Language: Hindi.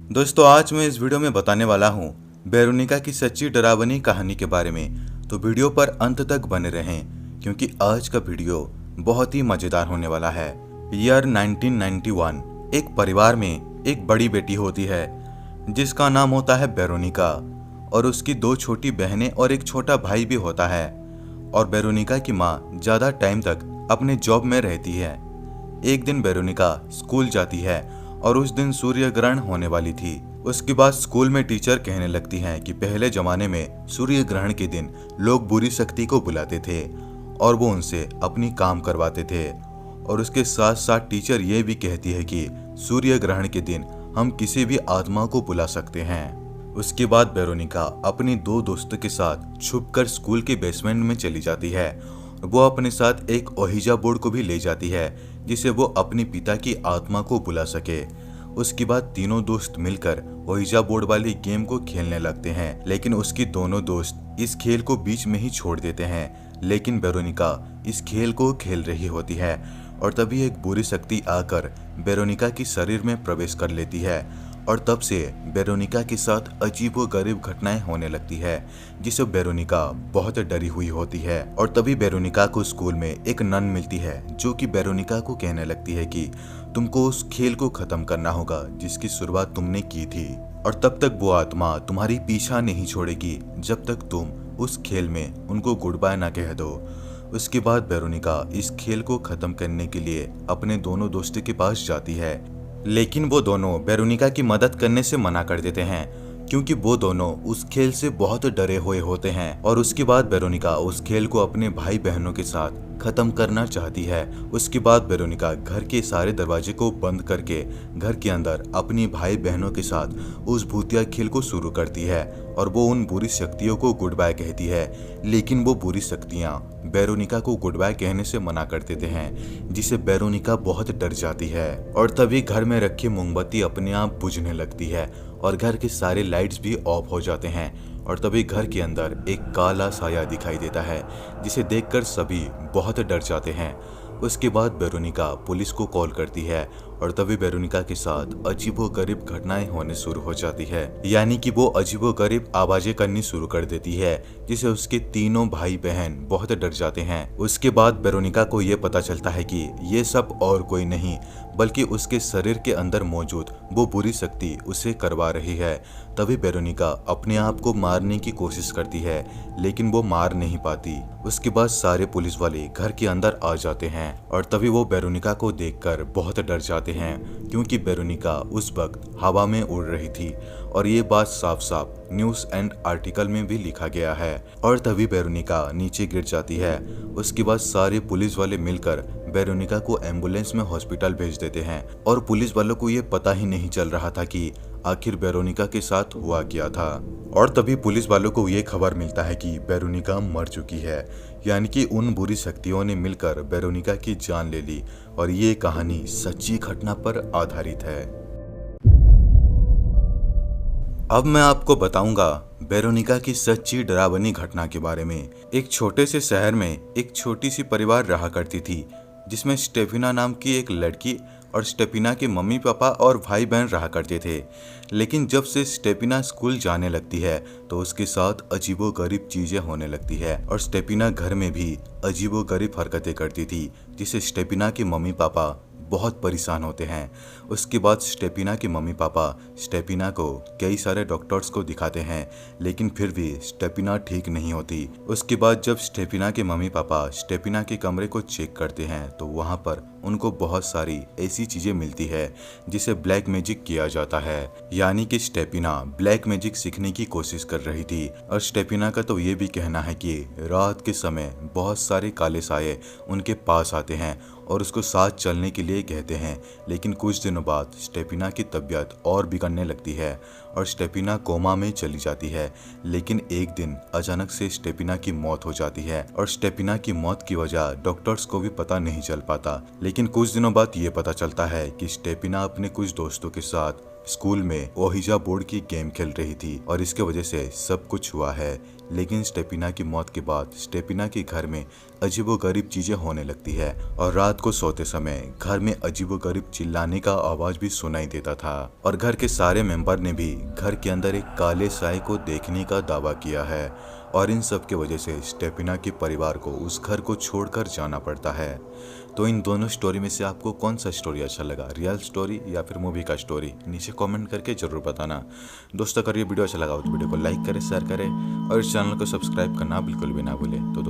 दोस्तों आज मैं इस वीडियो में बताने वाला हूँ वेरोनिका की सच्ची डरावनी कहानी के बारे में। तो वीडियो पर अंत तक बने रहें क्योंकि आज का वीडियो बहुत ही मजेदार होने वाला है। ईयर 1991। एक परिवार में एक बड़ी बेटी होती है जिसका नाम होता है वेरोनिका और उसकी दो छोटी बहनें और एक छोटा भाई भी होता है। और वेरोनिका की माँ ज्यादा टाइम तक अपने जॉब में रहती है। एक दिन वेरोनिका स्कूल जाती है और उस दिन सूर्य ग्रहण होने वाली थी। उसके बाद स्कूल में टीचर कहने लगती हैं कि पहले जमाने में सूर्य ग्रहण के दिन लोग बुरी शक्ति को बुलाते थे और वो उनसे अपनी काम करवाते थे। और उसके साथ साथ टीचर ये भी कहती है कि सूर्य ग्रहण के दिन हम किसी भी आत्मा को बुला सकते हैं। उसके बाद वेरोनिका अपनी दो दोस्तों के साथ छुपकर स्कूल के बेसमेंट में चली जाती है। वो अपने साथ एक ओहिजा बोर्ड को भी ले जाती है जिसे वो अपने पिता की आत्मा को बुला सके। उसके बाद तीनों दोस्त मिलकर ओहिजा बोर्ड वाली गेम को खेलने लगते हैं, लेकिन उसकी दोनों दोस्त इस खेल को बीच में ही छोड़ देते हैं। लेकिन वेरोनिका इस खेल को खेल रही होती है और तभी एक बुरी शक्ति आकर वेरोनिका की शरीर में प्रवेश कर लेती है और तब से वेरोनिका के साथ अजीबोगरीब घटनाएं होने लगती है जिसे वेरोनिका बहुत डरी हुई होती है। और तभी वेरोनिका को स्कूल में एक नन मिलती है जो कि वेरोनिका को कहने लगती है कि तुमको उस खेल को खत्म करना होगा जिसकी शुरुआत तुमने की थी और तब तक वो आत्मा तुम्हारी पीछा नहीं छोड़ेगी जब तक तुम उस खेल में उनको गुड बाय ना कह दो। उसके बाद वेरोनिका इस खेल को खत्म करने के लिए अपने दोनों दोस्तों के पास जाती है, लेकिन वो दोनों वेरोनिका की मदद करने से मना कर देते हैं क्योंकि वो दोनों उस खेल से बहुत डरे हुए होते हैं। और उसके बाद वेरोनिका उस खेल को अपने भाई बहनों के साथ खत्म करना चाहती है। उसके बाद वेरोनिका घर के सारे दरवाजे को बंद करके घर के अंदर अपनी भाई बहनों के साथ उस भूतिया खेल को शुरू करती है और वो उन बुरी शक्तियों को गुड बाय कहती है। लेकिन वो बुरी शक्तियाँ वेरोनिका को गुड बाय कहने से मना कर देते हैं जिसे वेरोनिका बहुत डर जाती है। और तभी घर में रखी मोमबत्ती अपने आप बुझने लगती है और घर के सारे लाइट्स भी ऑफ हो जाते हैं। और तभी घर के अंदर एक काला साया दिखाई देता है जिसे देखकर सभी बहुत डर जाते हैं। उसके बाद वेरोनिका पुलिस को कॉल करती है और तभी वेरोनिका के साथ अजीबोगरीब घटनाएं होने शुरू हो जाती है, यानी कि वो अजीबोगरीब आवाजें करनी शुरू कर देती है जिसे उसके तीनों भाई बहन बहुत डर जाते हैं। उसके बाद वेरोनिका को ये पता चलता है कि ये सब और कोई नहीं बल्कि उसके शरीर के अंदर मौजूद वो बुरी शक्ति उसे करवा रही है। तभी वेरोनिका अपने आप को मारने की कोशिश करती है लेकिन वो मार नहीं पाती। उसके बाद सारे पुलिस वाले घर के अंदर आ जाते हैं और तभी वो वेरोनिका को देखकर बहुत डर जाते हैं क्योंकि वेरोनिका उस वक्त हवा में उड़ रही थी और ये बात साफ साफ न्यूज़ एंड आर्टिकल में भी लिखा गया है। और तभी वेरोनिका नीचे गिर जाती है। उसके बाद सारे पुलिस वाले मिलकर वेरोनिका को एम्बुलेंस में हॉस्पिटल भेज देते हैं और पुलिस वालों को ये पता ही नहीं चल रहा था कि आखिर वेरोनिका के साथ हुआ क्या था। और तभी पुलिस वालों को ये खबर मिलता है कि वेरोनिका मर चुकी है, यानी कि उन बुरी शक्तियों ने मिलकर वेरोनिका की जान ले ली। और ये कहानी सच्ची घटना पर आधारित है। अब मैं आपको बताऊंगा वेरोनिका की सच्ची डरावनी घटना के बारे में। एक छोटे से शहर में एक छोटी सी परिवार रहा करती थी जिसमें स्टेफिना नाम की एक लड़की और स्टेफिना के मम्मी पापा और भाई बहन रहा करते थे। लेकिन जब से स्टेफिना स्कूल जाने लगती है तो उसके साथ अजीबोगरीब चीजें होने लगती है और स्टेफिना घर में भी अजीबोगरीब हरकतें करती थी जिससे स्टेफिना के मम्मी पापा बहुत परेशान होते हैं। उसके बाद स्टेफिना के मम्मी पापा स्टेफिना को कई सारे डॉक्टर्स को दिखाते हैं लेकिन फिर भी स्टेफिना ठीक नहीं होती। उसके बाद जब स्टेफिना के मम्मी पापा स्टेफिना के कमरे को चेक करते हैं तो वहाँ पर उनको बहुत सारी ऐसी चीजें मिलती है जिसे ब्लैक मैजिक किया जाता है, यानी कि स्टेफिना ब्लैक मैजिक सीखने की कोशिश कर रही थी। और स्टेफिना का तो ये भी कहना है कि रात के समय बहुत सारे काले साये उनके पास आते हैं और उसको साथ चलने के लिए कहते हैं। लेकिन कुछ दिनों बाद स्टेफिना की तबीयत और बिगड़ने लगती है और स्टेफिना कोमा में चली जाती है। लेकिन एक दिन अचानक से स्टेफिना की मौत हो जाती है और स्टेफिना की मौत की वजह डॉक्टर्स को भी पता नहीं चल पाता। लेकिन कुछ दिनों बाद ये पता चलता है कि स्टेफिना अपने कुछ दोस्तों के साथ स्कूल में ओहिजा बोर्ड की गेम खेल रही थी और इसके वजह से सब कुछ हुआ है। लेकिन स्टेपिना की मौत के बाद स्टेपिना के घर में अजीबोगरीब चीजें होने लगती है और रात को सोते समय घर में अजीबोगरीब चिल्लाने का आवाज भी सुनाई देता था और घर के सारे मेंबर ने भी घर के अंदर एक काले साए को देखने का दावा किया है और इन सब की वजह से स्टेपिना के परिवार को उस घर को छोड़कर जाना पड़ता है। तो इन दोनों स्टोरी में से आपको कौन सा स्टोरी अच्छा लगा, रियल स्टोरी या फिर मूवी का स्टोरी, नीचे कमेंट करके जरूर बताना। दोस्तों अगर ये वीडियो अच्छा लगा हो तो वीडियो को लाइक करें, शेयर करें और इस चैनल को सब्सक्राइब करना बिल्कुल भी ना भूलें। तो